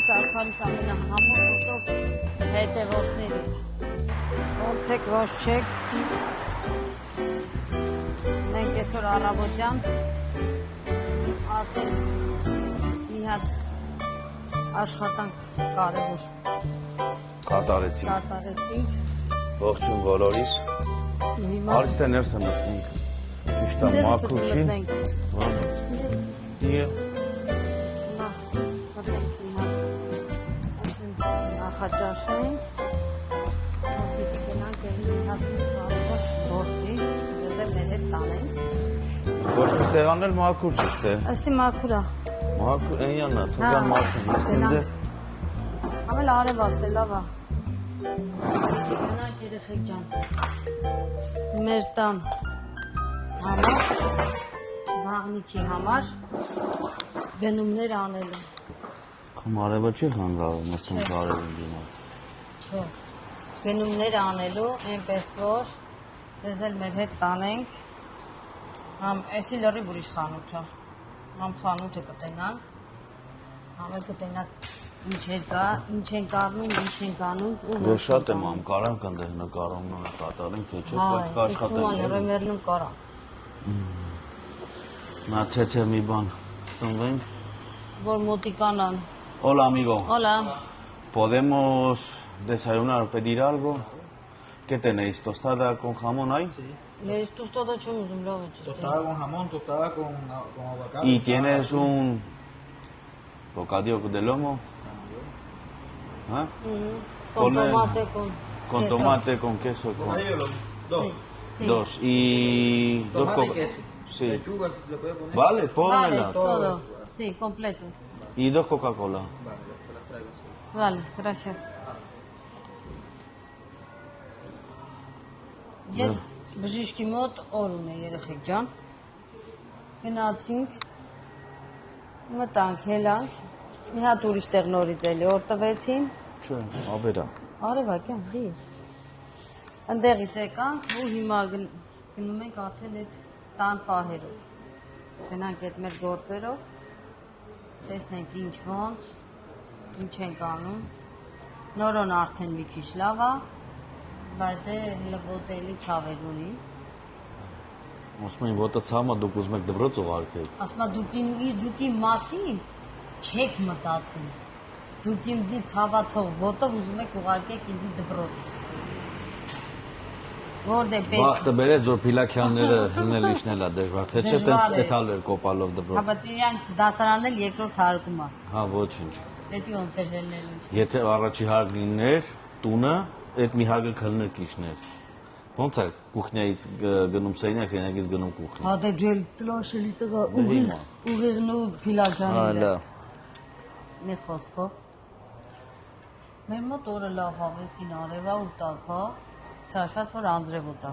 ես աշխարհիս ամենահամոզող հետևորդներիս։ Ոնց եք, ոչ չեք։ Մենք այսօր առավոտյան արդեն մի հատ աշխատանք կարևոր կատարեցինք։ Ողջույն բոլորիս։ Արից թե ներս եմ նստենք։ Ճիշտ է, մաքուր չի։ Նախաճաշենք, գնանք մի հատ գործի, դե մեր հետ տանենք։ Ոչ մի սեղանն էլ մաքուր չի, չէ՞։ Այսի մաքուր է։ Մաքուր, այնյանն է, թողան մաքուր, նստենք դե։ Ամել արևաստ է, լավ է։ Գնանք երեխեք ջան։ Մեր տան համար, վաղնիքի համար գնումներ անելու։ Արևը չի խանգարում, նստենք արևին դիմաց։ Չէ, գնումներ անելու, այնպես որ դեզ էլ մեր հետ տանենք, համ էսի լրիվ ուրիշ խանութ է, համ խանութը կտենանք, համ էլ կտենանք ինչ ենք առնում, ինչ ենք անում։ Դե շատ եմ ամ, կարանք ընդեղ նկարումները կատարենք, թե չէ, բայց կաշխատենք։ Ռեմերնում կարա։ Նա թե մի բան սնվենք։ Որ մոտիկանան։ Hola amigo. Hola. ¿Podemos desayunar, pedir algo? ¿Qué tenéis? ¿Tostada con jamón hay? Les tostada չեմ ուզում, լավ է ճիշտ։ Tostada con jamón, tostada con aguacate. ¿Y tienes un bocadillo de lomo? ¿Ah? Con tomate, con Con queso. tomate, con queso. Bocadillo de lomo. Dos. Sí. Dos. Y dos Tomate y queso. Sí. Lechuga, si le puede poner. Vale, Vale, pónmela. todo. Sí, completo. Y dos Coca-Cola. Vale, ya se las traigo. Sí. Vale, gracias. Ես բժիշկի մոտ օր ունեի երեխեք ջան։ Գնացինք, մտանք, հելանք, մի հատ ուրիշ տեղ նորից էլի օր տվեցին։ Չէ, ավերա։ Արևակյան, դիր։ Ընդեղից եկանք ու հիմա գնում ենք արդեն այդ տան պահերով։ Գնանք այդ մեր գործերով, տեսնենք ինչ ոնց, ինչ ենք անում։ Նորոն արդեն մի քիչ լավ է, բայց դե հələ ոտելի ցավեր ունի։ Ասում են ոտը ցամա դուք ուզում եք դպրոց ուղարկեք։ Ասում եմ դուք իմ մասին չեք մտածում։ Դուք ինձի ցավացող ոտով ուզում եք ուղարկեք ինձի դպրոց։ Որտե պետք։ Վախտը բերեց որ Փիլաքյանները հննել իջնելա դժվար, թե չէ տետալ էր կոպալով դպրոց։ Հա բայց իրանք դասարանն էլ երկրորդ հարկում է։ Հա, ոչինչ։ Պետք է ոնց էր հելնելու։ Եթե առաջի հարկ լիներ տունը, այդ մի հարկը քլներ կիջներ։ Ոնց է կուխնյայից գնում սենյակ, սենյակից գնում կուխնյա։ Հա դե դու էլ տրաշելի տղա ուղիղն ու փիլականները։ Այլա։ Մի խոսքով։ Մեր մոտ օրը լավ հավեսին արևա ու տակ, հա։ Շատ որ անձրևոտ է։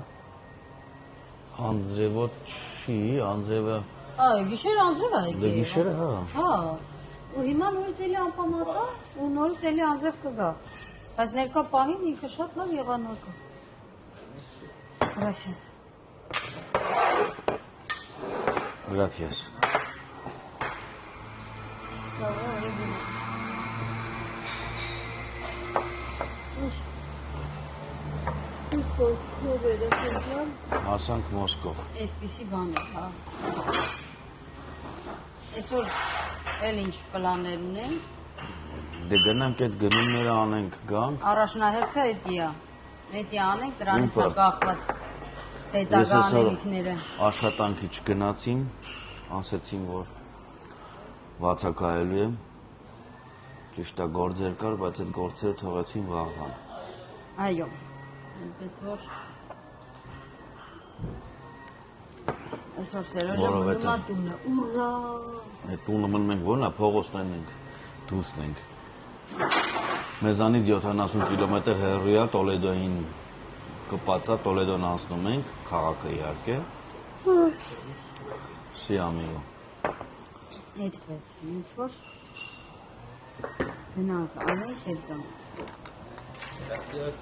Անձրևոտ չի, անձրևը։ Այ գիշեր անձրև է եկել։ Դե գիշերը հա։ Հա։ Ու հիմա նորից էլի անպամացա, ու նորից էլի անձրև կգա։ Բայց ներկա պահին ինքը շատ լավ եղանակ է։ Gracias. Gracias։ Խոսքով էր եկել։ Հասանք Մոսկով։ Այսպիսի բան է, հա։ Այսօր էլ ինչ պլաններ ունենք։ Դե գնանք այդ գնումները անենք, գանք։ Առաջնահերթը էդի է։ Էդի անենք դրանից Ուրբաթ։ կախված Ես պետական այսօր անելիքները։ աշխատանքի չգնացին, ասեցին որ վացակայելու եմ։ Ճիշտ է գործեր կար, բայց այդ գործերը թողեցին վաղվան։ Այո։ Այնպես որ այսօր Սերոժը մնում է տունը։ Ուրա։ Այդ տունը մնում ենք ո՞րն է, փողոցներն ենք, դուսն ենք։ Մեզանից 70 կիլոմետր հեռու է Տոլեդոյին կպածա, Տոլեդոն անցնում ենք, քաղաքը իհարկե։ Սի ամիգո։ Այդպես, ինձ որ գնանք, անենք հետ գանք։ Gracias.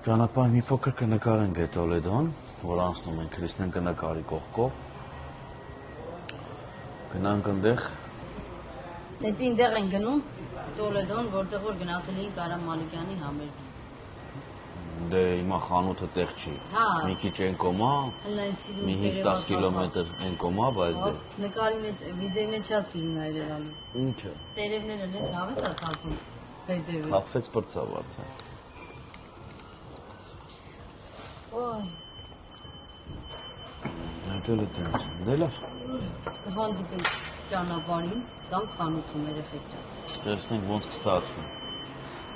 Ճանապարհ մի փոքր կնկարենք այդ Տոլեդոն։ որ անցնում ենք Քրիստիան կնակարի կողքով։ Գնանք այնտեղ Դե ինտեղ են գնում Տոլեդոն, որտեղ որ գնացել էին Կարամ Մալիկյանի համերգին։ դե հիմա խանութը տեղ չի։ Հա։ Մի քիչ են կոմա, Հլայնցի մի 5-10 կիլոմետր են կոմա, բայց դե Նկարի մեջ վիդեոի մեջ շատ սիրուն է Երևանը։ ինչը։ Տերևները լենց հավես է թափում։ Հետևից։ Հաղվեց բրծավ արդեն։ Ոյ, Այդել է տենց։ Դե լավ։ հանդիպենք ճանապարհին կամ խանութում երեխեք ջան։ Տեսնենք ոնց կստացվի։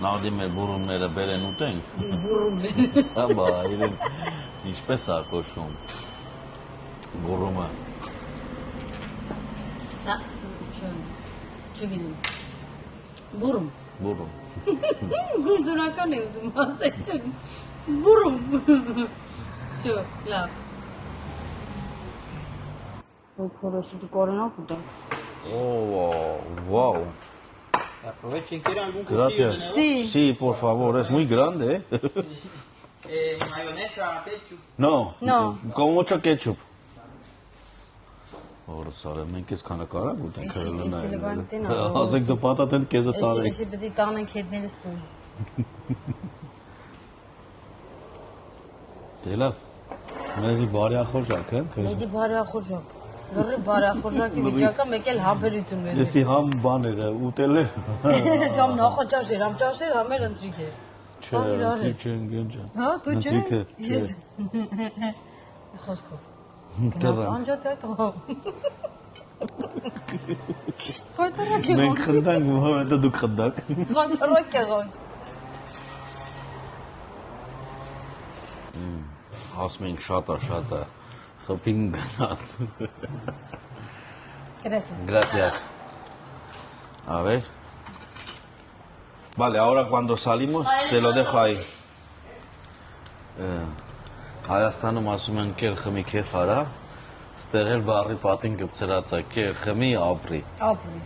Նավդի մեր բուրումները բերեն ուտենք։ Բուրումներ։ Հա բա, իրեն ինչպես է կոչվում։ Բուրումը։ Սա չգիտեմ։ Բուրում։ Բուրում։ Գունդուրական է ուզում ասել չեմ։ Բուրում։ Всё, լավ։ Փորոսի դու կորոնակ ուտենք։ Օ, վաու։ Aprovechen que era algún Gracias. cuchillo, Sí. Sí, por favor, es muy grande, mayonesa, ketchup. No. No. Con mucho ketchup. Օրսարը մենք էս քանակարակ ուտենք Էսի հելնա։ լեգանտին ա։ Ասենք դու պատատեն քեզը տարեք։ Էսի պետք է տանենք հետներս տուն։ Դե լավ։ Մեզի բարյախորժակ են։ Մեզի բարյախորժակ։ Լրի բարյախորժակի վիճակը մեկ էլ համբերություն մեզ։ Էսի համ բաները ուտել էր։ Ժամ նախաճաշեր, համ ճաշեր, համ էլ ընտրիկ է։ Սա իրար է։ Չեն գնջա։ Հա, դու չէ։ Ընտրիքը, Ես խոսքով։ Տղա։ Անջատ է տղա։ Խայտարակ է։ Մենք խնդանք, որ հետո դուք խնդակ։ Խայտարակ է ղոն։ Ասում ենք շատ է, խփին գնաց։ Gracias. Gracias. A ver. Vale, ahora cuando salimos te lo dejo ahí. Հայաստանում ասում են կեր խմի քեֆ արա, ստեղ էլ բառի պատին գծրած է կեր խմի ապրի։ Ապրի։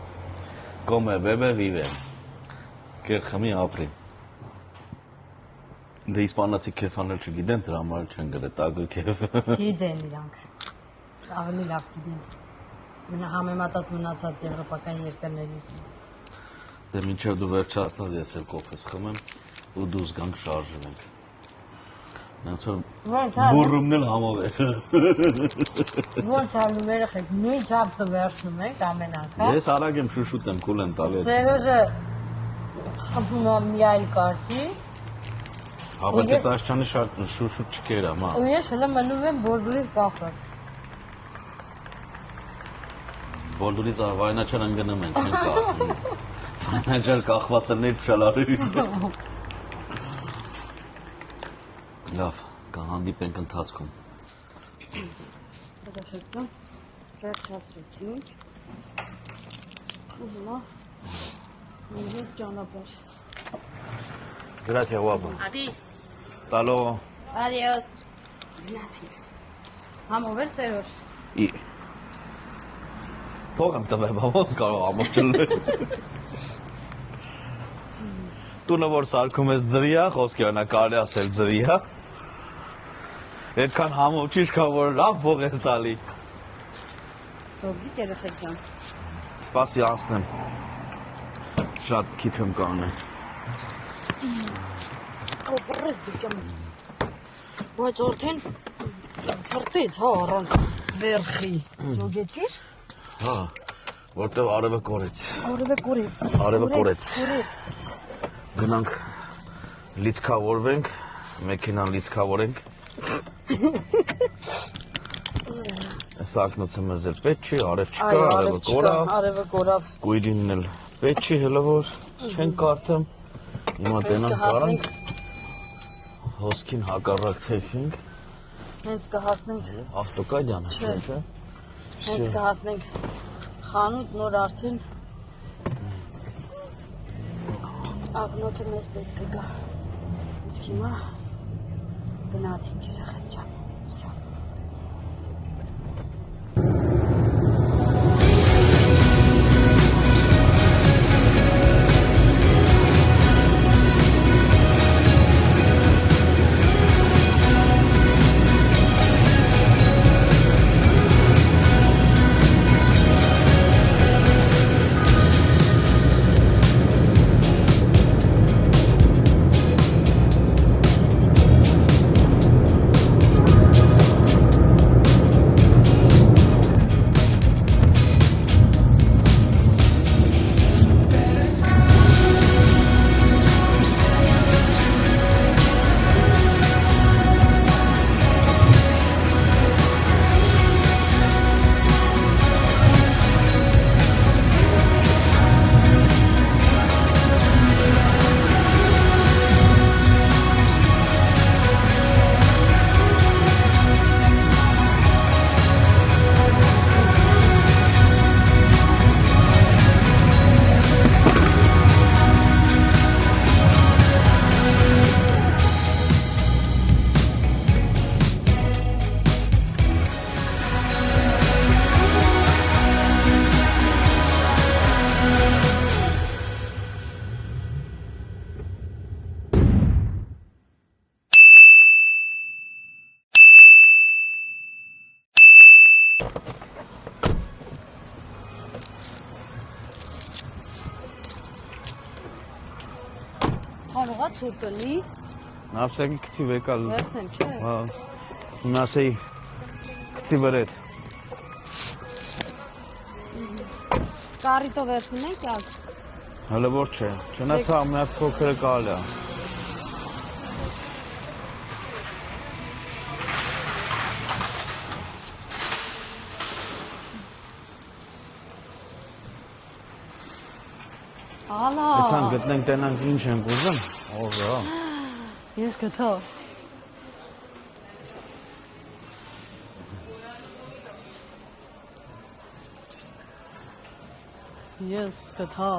Come bebe vive։ Կեր խմի ապրի։ Դե իսպանացի քեֆանել չգիտեն, դրա համար չեն գրել տագը քեֆ։ Գիտեն իրանք։ Ավելի լավ գիտեն։ Մնա համեմատած մնացած եվրոպական երկրների։ Դե մինչև դու վերջացնես ես էլ կոֆես խմեմ ու դու զգանք շարժվենք։ Ոնց որ Ոնց բուրումն էլ համավեր։ անում երեխեք, նույն չափսը վերցնում ենք ամեն անգամ։ Ես արագ եմ շուշուտ եմ կուլ եմ տալի։ Սերոժը խփում եմ մի այլ կարգի։ Հա բայց այդ աշճանի շուշուտ չկեր ամա։ Ու ես հələ մնում եմ բոլորից կախված։ Բոլորից վայնաչար ընկնում են, չեն կախվում։ Վայնաչար կախվածը ներ փշալարից։ Լավ, կհանդիպենք ընթացքում։ Երեխեքն վերջացրեցինք։ Ու հիմա մեր ճանապարհ։ Gracias, guapa. A ti. Hasta luego. Adiós. Գնացինք։ Համովեր Սերոջ։ Փող եմ տվել, բա ոնց կարող ամոչել։ Տունը որ սարքում ես ձրիա, խոսքի անա կարելի ասել ձրիա։ Այդքան համոչիշ կա որ լավ փող է ցալի։ Ծոգի երեխեք ջան։ Սպասի անցնեմ։ Շատ քիչ եմ կանել։ Ապրես դիքամ։ Բայց արդեն ծրտից, հա, առանց վերխի։ Ծոգեցիր։ Հա, որտեվ արևը կորեց։ Արևը կորեց։ Արևը կորեց։ Կորեց։ Գնանք լիցքավորվենք, մեքենան լիցքավորենք։ Այս ակնոցը մեզ էլ պետք չի, արև չկա, արևը կորավ։ Արևը կորավ։ Կույրինն էլ պետք չի, հələ որ չեն կարդեմ։ Հիմա տենանք կարանք։ Հոսքին հակառակ թեքենք։ Հենց կհասնենք։ Ավտոկադյանը, չէ՞։ Հենց կհասնենք խանութ նոր արդեն ակնոցը մեզ պետք կգա։ Իսկ հիմա գնացինք երեխեք ջան։ Всё։ ուղղա ցուրտնի։ Նավսակի քցի վեկալ։ Վերցնեմ, չէ։ Հա։ Ունասեի քցի վրետ։ Կարիտո վերցնում ենք յակ։ Հələ որ չէ։ Չնայած մի հատ փոքրը կալ է։ Ալա։ Այդքան գտնենք տենանք ինչ ենք ուզում։ Օհո։ Ես գտա։ Ես գտա։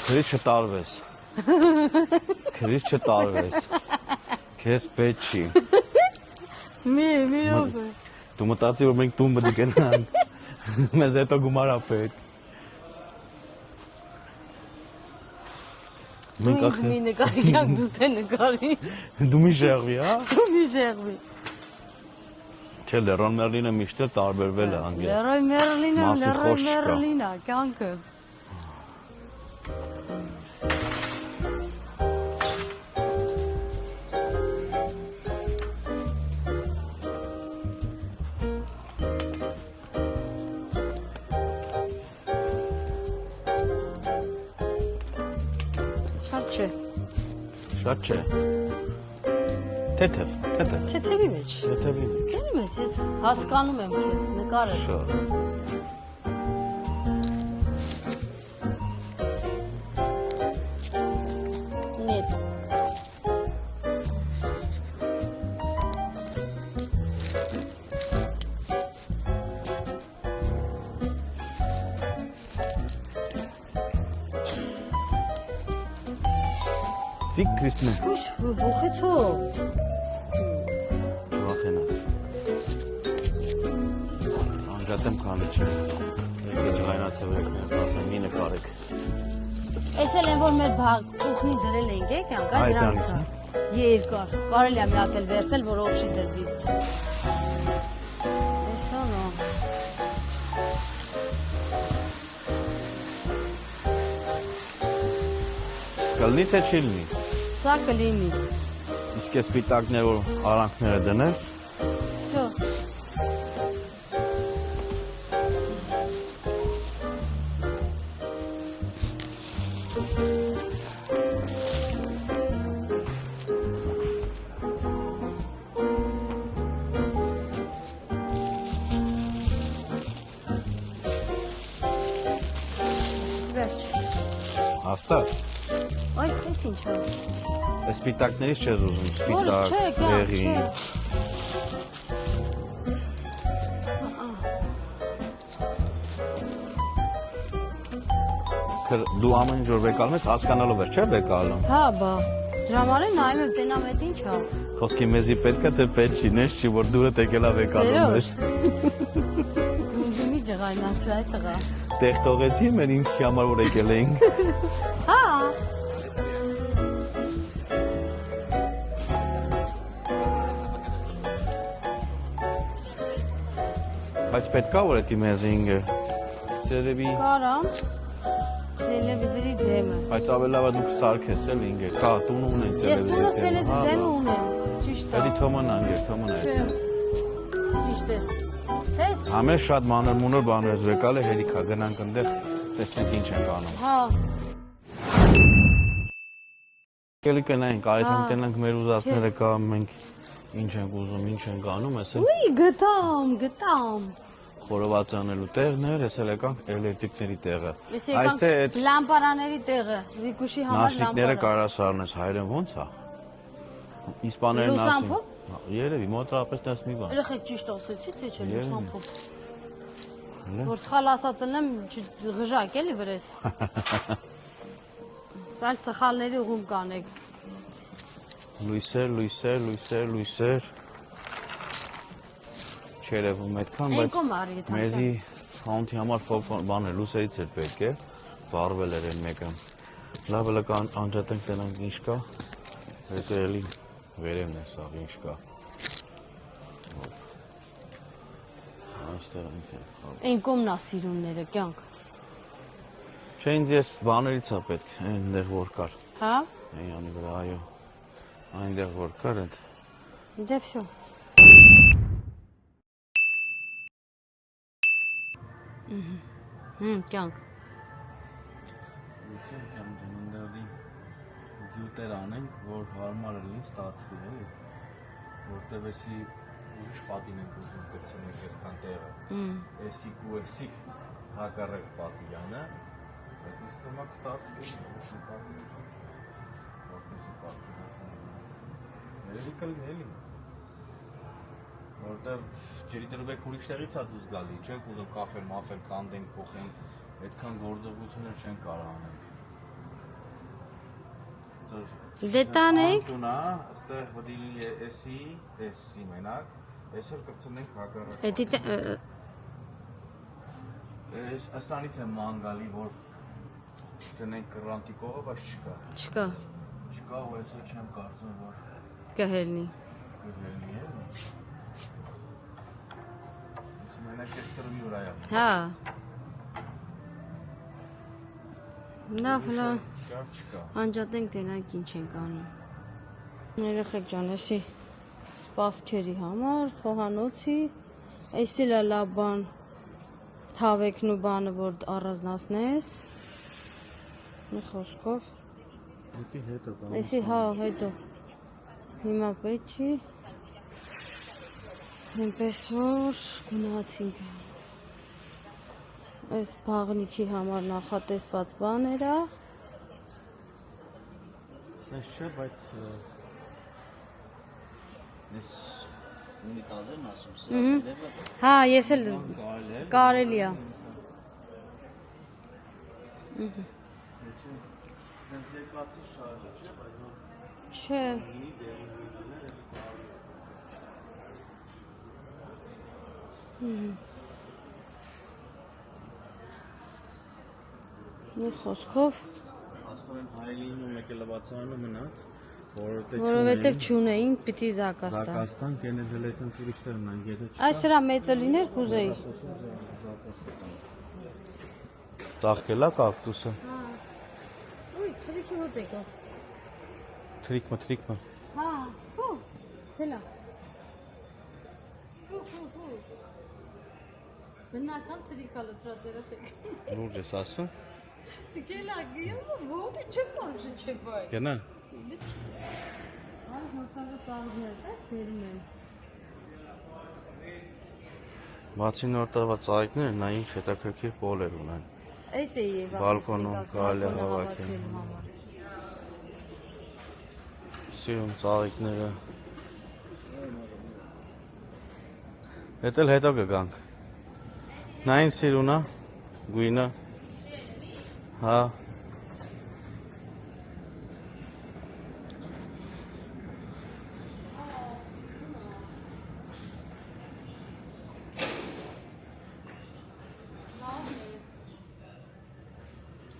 Քրից չտարվես։ Քրից չտարվես։ Քեզ պետք չի։ Մի ով է։ Դու մտածի որ մենք տուն պետք է գնանք։ Մեզ հետո գումար ա պետք։ Մենք Մենք մի նկարի յակ դուս թե նկարի։ Դու մի շեղվի, հա։ Դու մի շեղվի։ Չէ, Լերոն Մերլինը միշտ տարբերվել է անգել։ Լերոյ Մերլինը, Մասի Լերոյ խոսք չկա։ Մերլինը, կյանքս։ Շատ չէ։ Շատ չէ։ Թեթև։ Թեթևի մեջ։ Թեթևի մեջ։ Դու ես ես հասկանում եմ քեզ նկարը։ Շատ։ Նետ։ Ցիկ Քրիստնե։ Ուշ, ողեցո։ Վախենաս։ Անջատեմ քանի չէ։ Եկե ջղայնացել եկնես ասեմ մի նկարեք։ Էս էլ են որ մեր կուխնի դրել ենք եկանք, այ դրանից է։ Երկար։ Կարելի է մի հատ էլ վերցնել, որ օբշի դրվի։ Էսա նո։ Կլնի թե չի լինի։ Սա կլինի։ Իսկ այս պիտակներ որ արանքները դնել, Всё։ Վերջ։ հաստատ։ Այ, էս ինչ է։ Այս պիտակներից չես ուզում, Չէ, սպիտակ, կյանք, դեղի։ չէ։ Դու ամեն ինչ որ վեկալում ես, հասկանալով ես, չէ՞ վեկալում։ Հա, բա։ Դրամարի նայում եմ տենամ էդ ինչ է։ Խոսքի մեզի պետք է թե պետք չի, նես չի, որ դուրը եկելա վեկալում ես։ Դու մի ջղայնացրի այդ տղա։ Տեղ թողեցի մեր ինքի համար որ եկել էինք։ Հա։ Բայց պետք է որ էդի մեզի ինգը։ Սերևի, Կարամ։ Տելևիզորի դեմը։ բայց ավելավա դուք սարքես էլ ինգը։ Կա, տուն ունեն Ես տունս տելևիզի դեմը ունեմ։ Ճիշտ է։ Էդի թոման անգեր, թոման է։ Չէ։ Ճիշտ ես։ Տես։ Համեր շատ մանր մունոր բաներ ես վեկալը հերիքա, գնանք ընդեղ, տեսնենք ինչ ենք անում։ Հա։ Կելի կնայինք, արիթան տենանք մեր ուզածները կա, մենք ինչ ենք ուզում, ինչ ենք անում, ես էլ Ուի, գտամ։ խորոված անելու տեղներ, ես էլ եկանք էլեկտրիկների տեղը։ Ես Այստեղ եկանք այդ լամպարաների տեղը, Վիկուշի համար նաշնիկները լամպարան։ կարաս առնես, հայրեն ոնց է։ Իսպաներն ասին։ Լուսամփոփ։ Երևի, մոտրապես տես մի բան։ Երեխեք ճիշտ ասեցի, թե չէ Երևի։ լուսամփոփ։ Հələ։ Որ սխալ ասած եմ, ղժակ էլի վրես։ Սալ սխալների ուղում կանեք։ Լույսեր։ Չերևում այդքան, բայց Էնկոմ արի եթե։ մեզի ֆոնտի համար բաներ լուսերից էր պետք է, վառվել էր այն մեկը։ Լավ էլ կա անջատենք տենանք ինչ կա, հետո էլի վերևն է սաղ ինչ կա։ Այստեղ ինք է։ Էնկոմն է սիրունները, կյանք։ Չէ, Չէ, ինձ ես բաներից է պետք, այնտեղ որ կար։ Հա։ Այնանի վրա, այո։ Այնտեղ որ կար այդ։ Դե վсё։ Կյանք։ Ուսում կամ դեմնդերի գյուտեր անենք, որ հարմար լինի ստացվի, էլի։ Որտեվ էսի ուրիշ պատին ենք ուզում կրցնենք այսքան տեղը։ Էսիկ ու էսիկ հակառակ պատի անը, բայց ինձ թվում է ստացվի, էսի պատի։ Որտեսի պատի։ Էլի կլինի, էլի։ Որտեվ ջրի տրուբեք ուրիշ տեղից է դուրս գալի, չենք ուզում կաֆել, մաֆել, կանդենք, փոխենք, այդքան գործողություններ չենք կարող անենք։ Դե տանենք։ Տունա, այստեղ պետք է լինի էսի մենակ, այսօր կրցնենք հակառակ։ Այստանից է ման գալի, որ տնենք կռանտիկողը, բայց չկա։ Չկա։ Չկա ու այսօր չեմ կարծում, որ Կհելնի։ կհելնի է։ Մենակ ես տրվի վրա եմ։ Հա։ Լավ, չկա։ անջատենք տենանք ինչ ենք անում։ Երեխեք ջան, էսի սպասքերի համար, խոհանոցի, էսի լավ բան, թավեքն ու բանը, որ առանձնացնես, մի խոսքով, էսի հա, հետո, հիմա պետք չի, այնպես որ գնացինք, այս բաղնիքի համար նախատեսված բաներ է, Սենց չէ, բայց ես ունիտազ եմ ասում, սրապելերը հա, ես էլ կարելի է, Սենց երկացի շարժը չէ, բայց որ չէ, ինի դեղին վինաներ էլի կարելի մի խոսքով, Աստորեն հայլին ու մեկ է լվացանը մնաց, որովհետև չունեին, պիտի զակաստան, Զակաստան, կեն է դելետան տուրիշտեր մնան, գետը չկա այս սրա մեծը լիներ կուզեի, Ծաղկելա կակտուսը Ուй, թրիքի հոտ եկա, Թրիկմը հա, հու, հելա, բնական թրիկա լծրատերը տեք, Լուրջ ես ասում Գելա, գիյումը, ոտի չեմ մարուշը չէ բայ, Գենա Արդ նորքարը ծաղուներ, այս բերում են, Բացի նոր տրված ծաղիկները, նա ինչ հետաքրքիր պոլեր ունեն այդ է և Բալկոնում կարելի է հավաքել Սիրում ծաղիկները Հետ էլ հետո կգանք Նա ինչ սիրուն է, գույնը Հա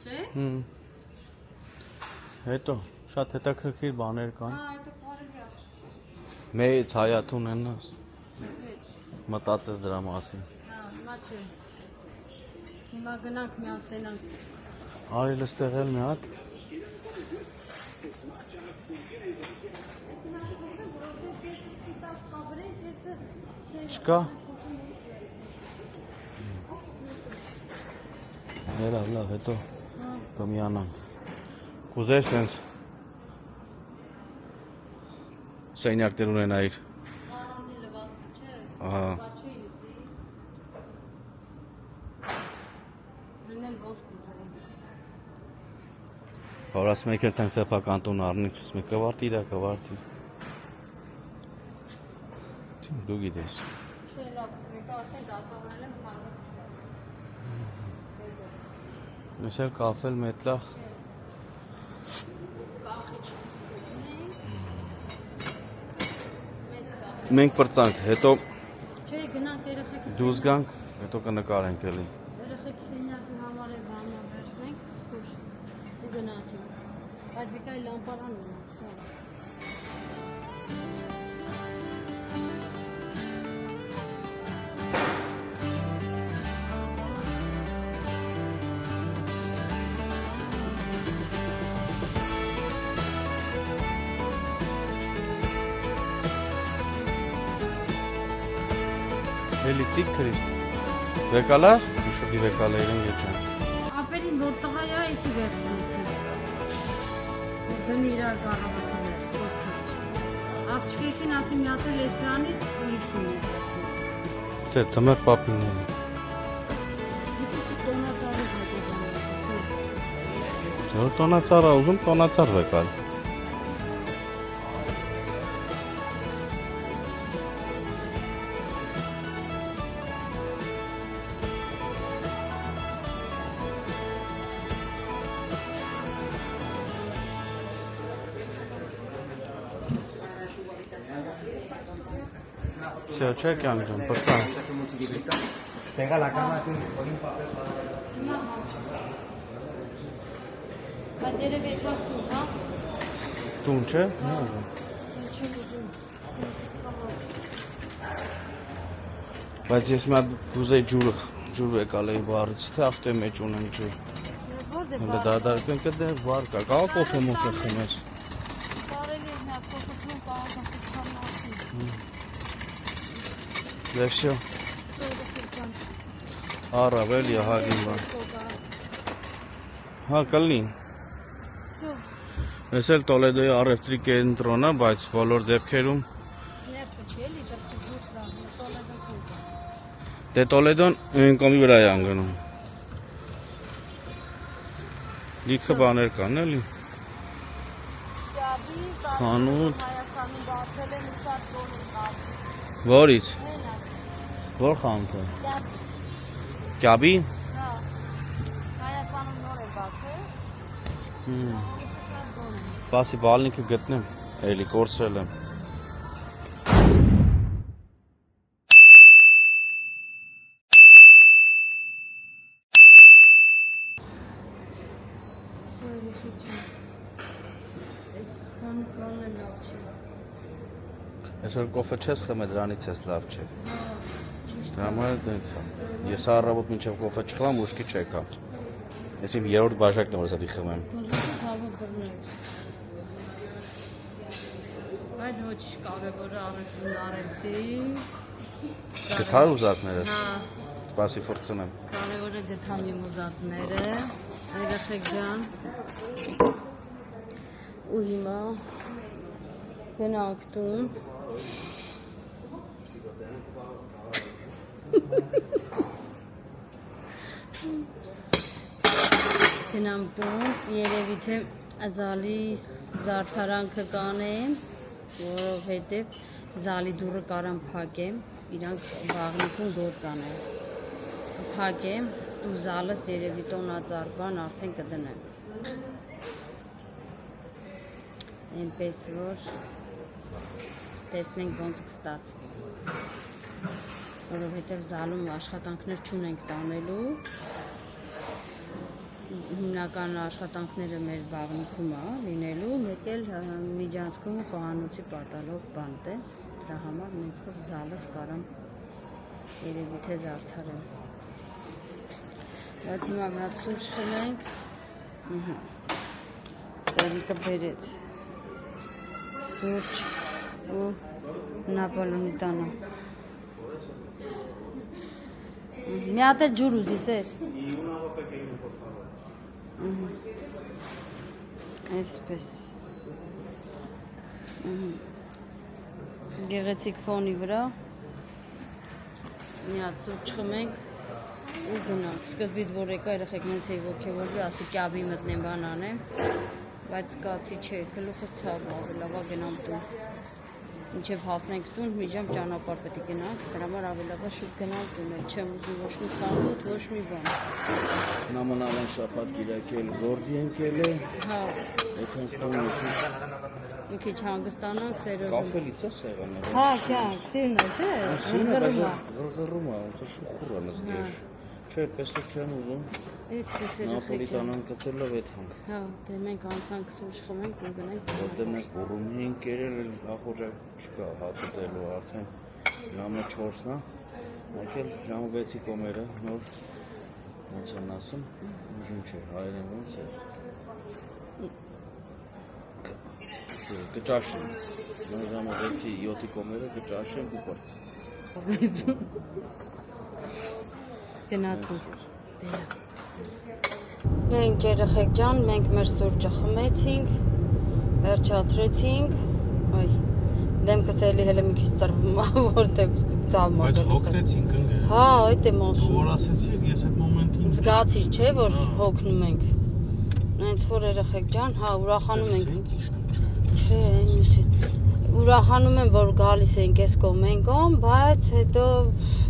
Չէ՞։ Հետո շատ հետաքրքիր բաներ կան Հա, այդ կարելի է, Մեծ հայաթուն եննաս Մտածես դրա մասին հա, հիմա չէ, հիմա գնանք մի հատ տենանք, Արիլ ստեղ էլ մի հատ Չկա Երավ լավ հետո կմիանանք Կուզեր սենց Սենյակներ ունենայիր առանձին լվացքը չէ, Ահա բաչի լծի, լինել ոնց կուզեի, Որ ասում եք էլ տենք սեփական տուն առնի Չուսմ եք կվարտի իրա կվարտի Դու գիտես չէ լավ, մեկը արդեն դասավորել եմ խարվը, Ես էլ կաֆել մետլախ կախիչ, Մենք պրծանք, հետո չէ գնանք երեխեքի դուզ գանք, հետո կնկարենք էլի Երեխեքի սենյակի համար է բանա վերցնենք, սկուր, ու գնացինք, այդ վիկայի լամպարան ունած, Հելիցիկ Քրիստ։ Վեկալա, շուտի վեկալերին գեչան։ Ապերին որ տղայա էսի վերցնեցին։ Դնի իրար կառավարել։ Աղջիկին ասի մի հատ էլ էսրանից ու իջնում է։ Թե թմեր պապինն է։ Որ տոնացարա ուզում տոնացար վեկալ։ Все, check անգամ, բրծա։ Pega la cama, tú, pon un papel para... Բայց երևի եթակ դու, հա? Տուն չէ։ Հա։ Բայց ես մի հատ կուզեի ջուր եկալ էի բարից, թե ավտոյի մեջ ունեմ ջուր։ Հəndə դադարքեն կդե վար կա, կաղա կոֆե մոքե խմես։ Կարելի է մի հատ կոֆեցնում կարողան խսխան մասին։ Դե վсё։ Առավել յահագին բան։ Հա, կլինի։ Ես էլ Տոլեդոյի առևտրի կենտրոնը, բայց բոլոր դեպքերում Ներսը չի էլի, դրսի դուրս դա, Տոլեդո կույտ։ դե Տոլեդոն կոմի վրա է անգնում։ Լիքը բաներ կան, էլի։ Խանութ։ Հայաստանում բացել են շատ բոլոր։ Որից։ Մենակ, Որ խանութ է։ կյապի, Կյաբի։ հա, Հայաստանում նոր է բացել։ Պասի բալնիքը գտնեմ, էլի կորցել եմ։ Այսօր կոֆե չես խմել, դրանից ես լավ չէ։ Դրա համար դենց է։ Ես առավոտ մինչև կոֆե չխմեմ, ուշքի չեկա։ Ես իմ երրորդ բաժակն եմ, որ ասա խմեմ։ Բայց ոչ կարևորը առևտուրն արեցի։ Գտար ուզածներս։ Հա, Սպասի ֆորցնեմ։ կարևորը գտամ իմ ուզածները, երեխեք ջան։ Ու հիմա գնանք տուն։ Գնամ տուն, երևի թե զալի զարդարանքը կանեմ, որովհետև զալի դուռը կարամ փակեմ, իրանք վաղնիկուն գործ անեն։ Փակեմ ու զալս երևի տոնածառբան արդեն կդնեմ։ Այնպես որ տեսնենք ոնց կստացվի։ Որովհետև զալում աշխատանքներ չունենք տանելու։ Հիմնական աշխատանքները մեր բաղնիքում է լինելու, մեկ էլ միջանցքում խոհանոցի պատալով բան տենց, դրա համար մենց որ զալս կարամ երևի թե զարդարեմ։ Բայց հիմա մի հատ սուրճ խմենք։ Սերիկը բերեց սուրճ ու նապոլոնի տանը։ Մի հատ էլ ջուր ուզի սեր։ Այսպես գեղեցիկ ֆոնի վրա մի հատ սուրճ խմենք ու գնանք։ Սկզբից որ եկա երեխեք նենց էի ոգևորվի, ասի կյաբի մտնեմ բան անեմ, բայց կացի չէ, գլուխս ցավ ավելի լավ է գնամ տուն։ Մինչև հասնենք տուն, մի ժամ ճանապարհ պետք է գնանք, դրա համար ավելի լավ է շուտ գնալ տուն, չեմ ուզում ոչ մի խանութ, ոչ մի բան։ Նամանավան շաբաթ կիրակել գործի ընկել է։ Հա, Եկանք տուն մի քիչ հանգստանանք, Սերոժը։ կաֆելից է սեղանը։ Հա, կյանք, սիրն է, չէ՞։ Հրգռում է։ Հրգռում է, ոնց է շուխուր է նզգեր։ Չէ, պես չեմ ուզում։ Այդպես երեխեք ջան։ Նապոլիտանան կծելով այդ հանք։ Հա, դե մենք անցանք սուրճ խմենք ու գնանք։ Որտեղ մենք բուրումի ենք կերել, նախորդ չկա հաց ուտելու արդեն ժամը 4-ն է։ Մեկ էլ ժամը 6-ի կոմերը նոր ոնց են ասում, ուժում չէ, հայերեն ոնց է։ Կճաշեն։ Նոր ժամը 6-ի 7-ի կոմերը կճաշեն ու բարձ։ Գնացինք։ Մենք երեխեք ջան, մենք մեր սուրճը խմեցինք, վերջացրեցինք, այ, դեմքս էլի հելը մի քիչ ծրվում է, որտև ծավմա։ Բայց հոգնեցինք ընկեր։ Հա, այդ եմ ասում։ Որ ասեցիր, ես այդ մոմենտին Զգացիր, չէ, որ հոգնում ենք։ Նայց որ երեխեք ջան, հա, ուրախանում ենք։ Չէ, այնուսից։ Ուրախանում եմ, որ գալիս ենք այս կոմ, բայց հետո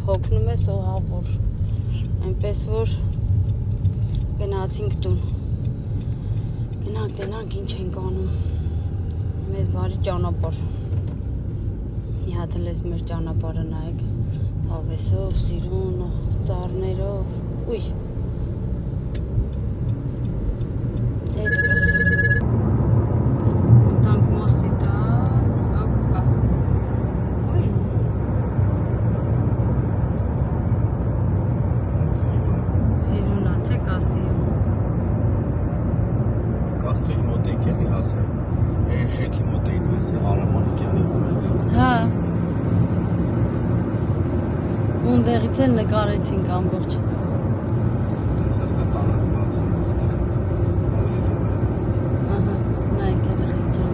հոգնում ես որ այնպես որ գնացինք տուն։ Գնանք, տենանք, ինչ ենք անում։ Մեզ բարի ճանապարհ։ Մի հատ լես մեր ճանապարհը նայեք։ Հավեսով, սիրուն, ծառներով։ Ուй։ Այդպես։ Տանք մոստի տակ, ապա։ Ուй։ Սիրունա, չէ կաստիյը։ Կաստույի մոտ եք էլի հասել։ Այն շենքի մոտ էին հասել Արամանիկյանի համերգը։ Հա։ Ունդեղից էլ նկարեցինք ամբողջ։ Ես հաստատ տարան բացվում ուստեղ։ Ահա, նայեք երեխեք ջան։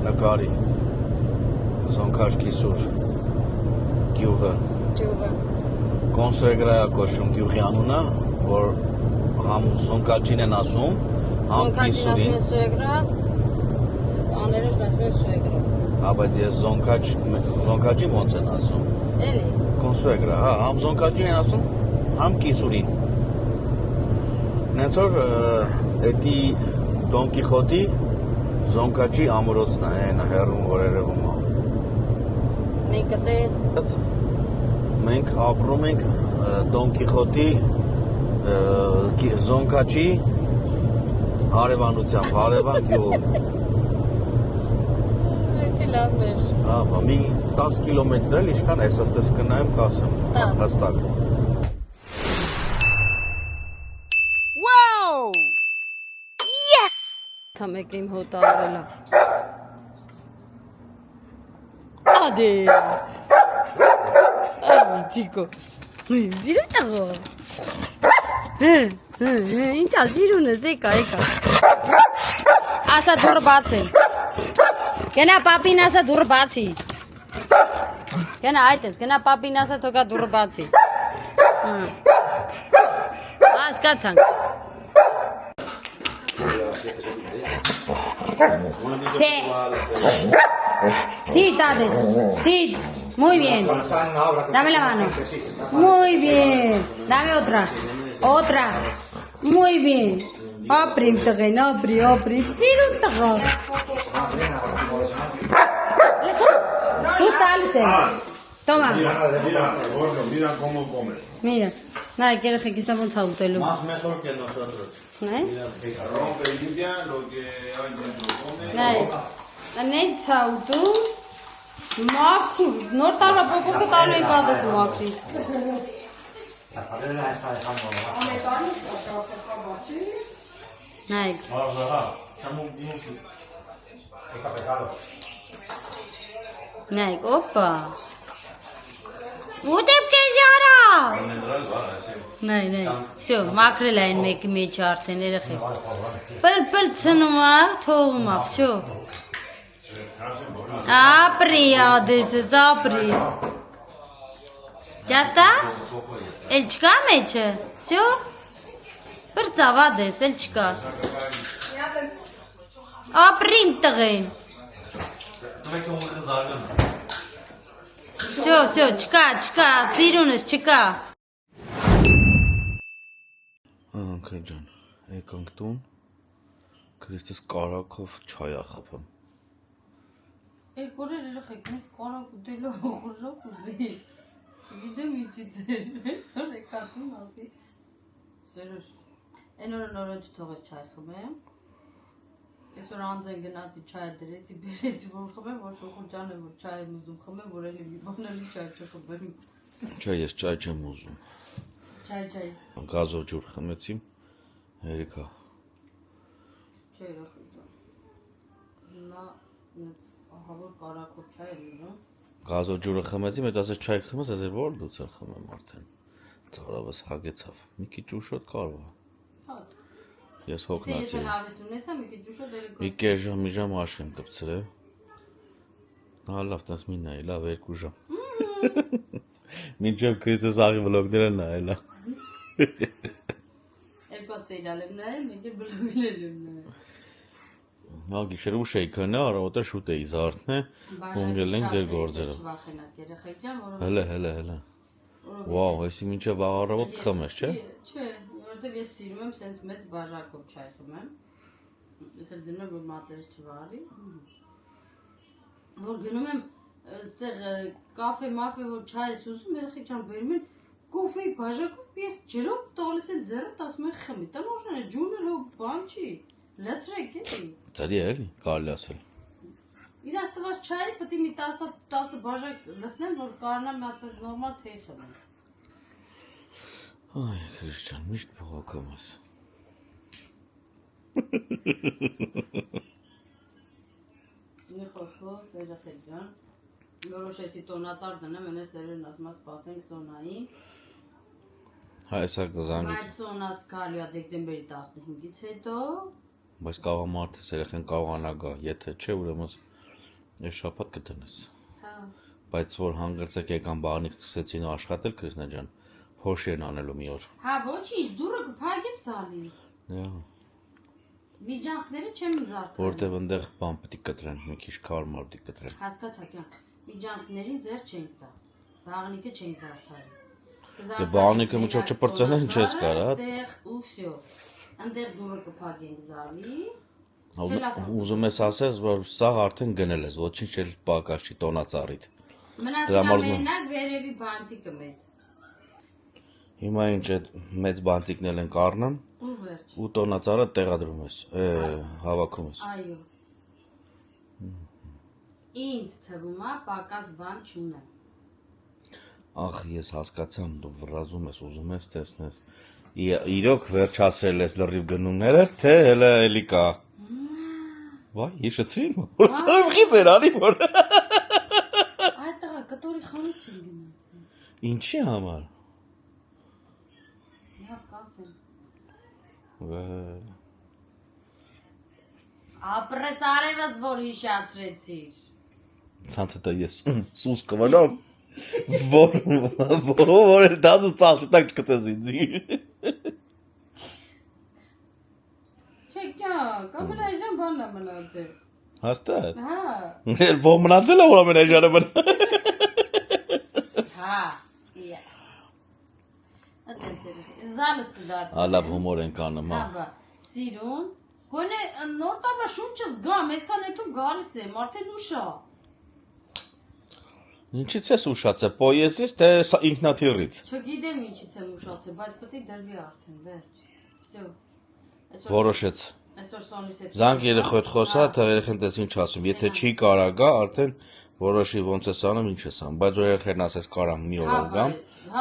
Նկարի Զոնքաշ Կիսուր գյուղը կոնսեգրայա կոչում գյուղի անունը, որ համ Զոնքաչին են ասում, համ Կիսուրին։ Աներոշն ասում են սուեգրա։ Հա, բայց ես Զոնքաչի ոնց են ասում։ Էլի։ Կոնսեգրա, հա, համ Զոնքաչին են ասում, համ Կիսուրին։ Նենց որ էդի Դոն Կիխոտի Զոնքաչի ամրոցն է, այն հեռում որ երևում է։ Մենք կտե Մենք ապրում ենք Դոն Կիխոտի Զոնքաչի հարևանությամբ, հարևան գյուղում։ Էդի լավն էր։ Հա, մի 10 կիլոմետր էլ ինչքան ես աստես կնայեմ կասեմ, 10 հստակ։ Թա մեկ իմ հոտը արելա։ Ադե։ Այ ճիկո։ Զիրու տաղո։ Ինչա զիրունը զեկա։ Ասա դուռը բացի։ Գնա պապին ասա դուռը բացի։ Գնա այդպես, գնա պապին ասա թողա դուռը բացի։ Հասկացանք։ Che. Sí, Tades. Sí. Muy bien. Dame la mano. Muy bien. Dame otra. Otra. Muy bien. Aprim, Tagin. Aprim. Sirun, Susta, Alison. Toma. Mira cómo come. Mira. Nada, quieres que quizás un hotel. Más mejor que nosotros. Rompe y limpia lo que hay dentro. Come. Nei ցաուտու մաքուր նոր տարվա փոփոխը տալու եք ադես մաքրի Նայեք Նայեք օպա Ուտեպ կեզ յարա Նայ Всё մաքրել այն մեկի մեջ արդեն երեխեք Պլ ցնում է թողում է Всё Ապրի ադեսս ապրի Ճաստա Էլ չկա մեջը Всё Բրծավ ադես էլ չկա Ապրի իմ տղեն Всё, չկա, ծիրունս չկա։ Անկել ջան, եկանք տուն, Քրիստոս կարակով չայ ա խփում։ Երկորեր երեխեք, ինձ կարակ ուտելով խուժոք ուզի։ Չգիտեմ ինչից էր, այսօր եկատում ասի։ Սերուշ, այն օրը նորոջ թողեց չայ խմեմ։ Այսօր անձեն գնացի չայ դրեցի, բերեցի որ խմեմ, որ շոխուրջանը որ չայ եմ ուզում խմեմ, որ էլի մի բան էլի չայ չխմեմ։ Չէ, ես ճայ չեմ ուզում։ Չայ։ Գազով ջուր խմեցի, երեքա։ Չէ, երեխեք ջան։ Հիմա ինձ ահավոր կարակով չայ է լինում։ Գազով ջուրը խմեցի, մեծ ասես չայ խմես, ասես որ դուց էլ խմեմ արդեն։ Ծարավս հագեցավ։ Մի քիչ ուշոտ կարող է։ Հա։ Ես հոգնացի։ Ես հավես ունեցա, մի քիչ ուշոտ էլ Մի կես ժամ, մի ժամ աշեմ կպցրել։ Հա լավ, տես մի նայ, լավ 2 ժամ։ Մինչև Քրիստոս աղի վլոգները նայելա։ Երկոց իրալ եմ նայել, մի քիչ բլոգներ եմ նայել։ Հա գիշեր ուշ էի քնա, առավոտը շուտ էի զարթնե, ունգել ենք ձեր գործերը։ Չվախենաք երեխեք ջան, որովհետեւ Հələ։ Վաու, այսի մինչև առավոտ խմես, չէ։ Չէ, որովհետեւ ես սիրում եմ սենց մեծ բաժակով չայ խմեմ։ Ես էլ դնում եմ որ մատերս չվարի։ Որ գնում եմ այստեղ կաֆե, մաֆե որ չայ ես ուզում, երեխեք ջան բերում են կոֆեի բաժակով, ես ջրով տալիս են ձեռդ, ասում են խմի։ Տանոժն է ջունը լավ բան չի։ Լացրեք էլի։ Ծարի է էլի, կարելի ասել։ Իրաց տված չայի պետք է մի 10 բաժակ լցնեմ, որ կարողանամ նորմալ թեյ խմեմ։ Այ, Քրիստիան, միշտ բողոքում ես։ Մի խոսքով, երեխեք ջան, որոշեցի տոնածառ դնեմ, այնպես ծերերն ասում են սպասենք Սոնային։ Հա, էսա կզանգի։ Բայց Սոնաս գալու է դեկտեմբերի 15-ից հետո։ Բայց կարող մարդս երեխեն կարողանա գա, եթե չէ, ուրեմն ես շաբաթ կդնես։ Հա։ Բայց որ հանգրցեք եկան բանիկ սկսեցին աշխատել, Քրիստինա ջան, փոշի են անելու մի օր։ Հա, ոչինչ, դուրը կփակեմ սալի։ Հա։ Միջանցները չեմ զարթարել։ Որտեվ այնտեղ բան պետք է կտրեն, մի քիչ կարմար պետք է կտրեն։ Հասկացաք, միջանցքներին ձեր չենք տա։ Բաղնիկը չենք զարթարել։ Դե բանիկը միջով չպրծեն չես կարա։ Այդտեղ ու վсё։ Այնտեղ դուրը կփակենք զալի։ Ուզում ես ասես, որ սա արդեն գնել ես, ոչինչ էլ պակաս չի տոնածառիդ։ Մնացել մենակ վերևի բանտիկը մեծ։ Հիմա ինչ է մեծ բանտիկնել են կառնան Ու վերջ։ ու տոնածառը տեղադրում ես, հավաքում ես։ Այո։ Ինձ թվում է պակաս բան չունեմ։ Ախ, ես հասկացամ, դու վրազում ես, ուզում ես տեսնես։ Իրոք վերջացրել ես լրիվ գնումները, թե հələ էլի կա։ Վայ, հիշեցին, որ սարմխից էր անի որ։ Այդ տղա կտորի խանութ եմ գնացել։ Ինչի համար։ Լավ կասեմ։ Ապրես արևս որ հիշացրեցիր։ Ցանցը դա ես սուս կվանամ։ Որ էլ դասու ծախսի տակ չկծես ինձի։ Չէ, կամել այժան բանն է մնացել։ Հաստատ։ Հա։ Էլ բող մնացել է որ ամեն այժանը մնա։ Հա, իա։ Ատենց էր, զալս կդարդի։ Ալավ հումոր ենք անում, հա։ Հա, սիրուն։ Գոնե նոր տարվա շունչս գամ, այսքան հետում գալիս եմ, արդեն ուշա։ Ինչից ես ուշացել, պոեզից, թե ինքնաթիռից։ Չգիտեմ ինչից եմ ուշացել, բայց պետք է դրվի արդեն, վերջ։ Всё։ Որոշեց։ Այսօր Սոնիս հետ։ Զանգ երեխոտ խոսա, թե երեխեն տես ինչ ասում, եթե չի կարա գա, արդեն որոշի ոնց ես անում, ինչ ես անում, բայց որ երեխեն ասես կարամ մի օր գամ,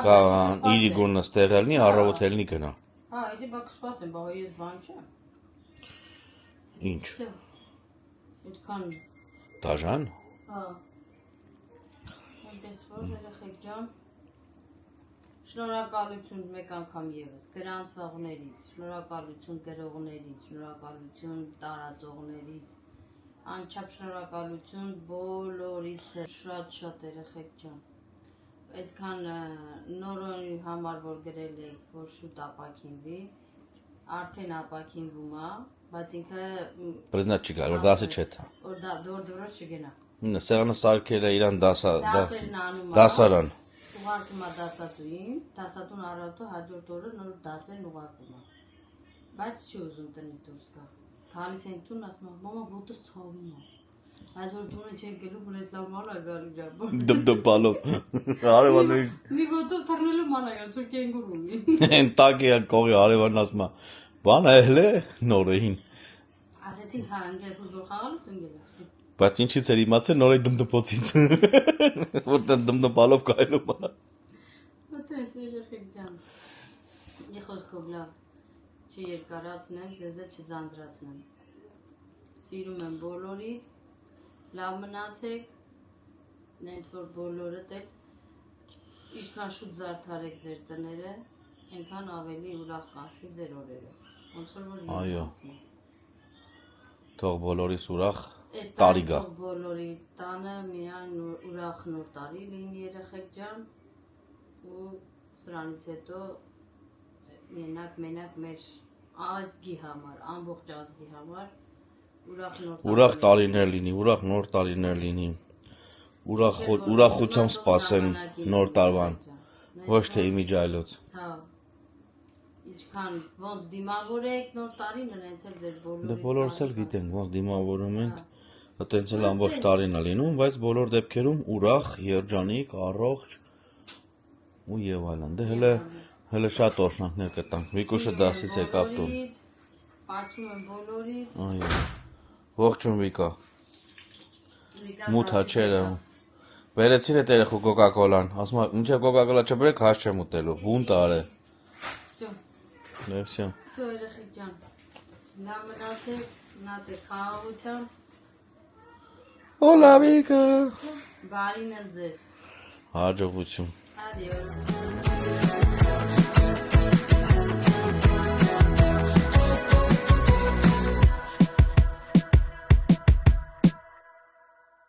կան իրի գունը ստեղ ելնի, առավոտ ելնի գնա։ Հա, իդի բա կսպասեմ, բա ես բան չեմ։ Ինչ։ Всё։ Այդքան։ Դաժան։ Հա։ Այնպես որ երեխեք ջան, շնորհակալություն մեկ անգամ եւս գրանցողներից, շնորհակալություն գրողներից, շնորհակալություն տարածողներից, անչափ շնորհակալություն բոլորից է, շատ երեխեք ջան։ Այդքան նորոնի համար որ գրել եք, որ շուտ ապակինվի, արդեն ապակինվում է, բայց ինքը Պրեզնատ չի գալ, որ դասը չէ թա։ որ դա դուրս չգնա։ Սեղանը սարքել է իրան Դասերն անում է։ դասարան։ Ուղարկում է դասատուին, դասատուն առավոտը հաջորդ օրը նոր դասերն ուղարկում է։ Բայց չի ուզում տնից դուրս գա։ Գալիս են տուն, ասում է, մամա, ոտս ցավում է։ Այսօր տունը չեք գելու, որ այդ լավ ման է գալու ջաբը։ Դպդպալով։ Արևանների Մի ոտով թռնելու ման է գալու, որ կենգուր ունի։ են տակի կողի արևանն ասում է, բան է հել է նորեին։ Ասեցին, հա, ընկեր ֆուտբոլ խաղալու տնգել ասում։ Բայց ինչից էր իմացել նորեի դմդպոցից։ Որտեղ դմդպալով կայլում է։ Մտեց երեխեք ջան։ Մի խոսքով լավ չի երկարացնեմ, ձեզ չձանձրացնեմ։ Սիրում եմ բոլորիդ, լավ մնացեք, նենց որ բոլորդ էլ ինչքան շուտ զարդարեք ձեր տները, այնքան ավելի ուրախ կանցնի ձեր օրերը։ Ոնց որ Այո։ կանցնի։ Թող բոլորիս ուրախ Այս տարի գա։ թող բոլորի տանը միայն ուրախ նոր տարի լինի երեխեք ջան ու սրանից հետո մենակ մեր ազգի համար, ամբողջ ազգի համար Ուրախ տարիներ լինի, ուրախ նոր տարիներ լինի։ Ուրախությամբ սպասեն նոր տարվան։ Ոչ թե իմիջայլոց։ Հա։ Ինչքան ոնց դիմավորեք նոր տարին, նենց էլ ձեր բոլորի։ Դե բոլորս էլ գիտենք, ոնց դիմավորում ենք, այտենց էլ ամբողջ տարին է լինում, բայց բոլոր դեպքերում ուրախ, երջանիկ, առողջ ու եւ այլն։ Դե հələ շատ օրհնանքներ կտանք։ Վիկուշը դասից եկավ տուն։ Պատում եմ բոլորիդ։ Այո։ Ողջույն Վիկա։ Մութ հաչերը։ Բերեցին այդ երեխու կոկա-կոլան։ Ասում է, մինչև կոկա-կոլա չբերեք, հաց չեմ ուտելու։ Բունտ արե։ Всё։ Всё, երեխեք ջան։ Լավ մնացեք, մնացեք խաղաղությամբ։ Հոլա Վիկա։ Բարին էլ ձեզ։ Հաջողություն։ Adiós.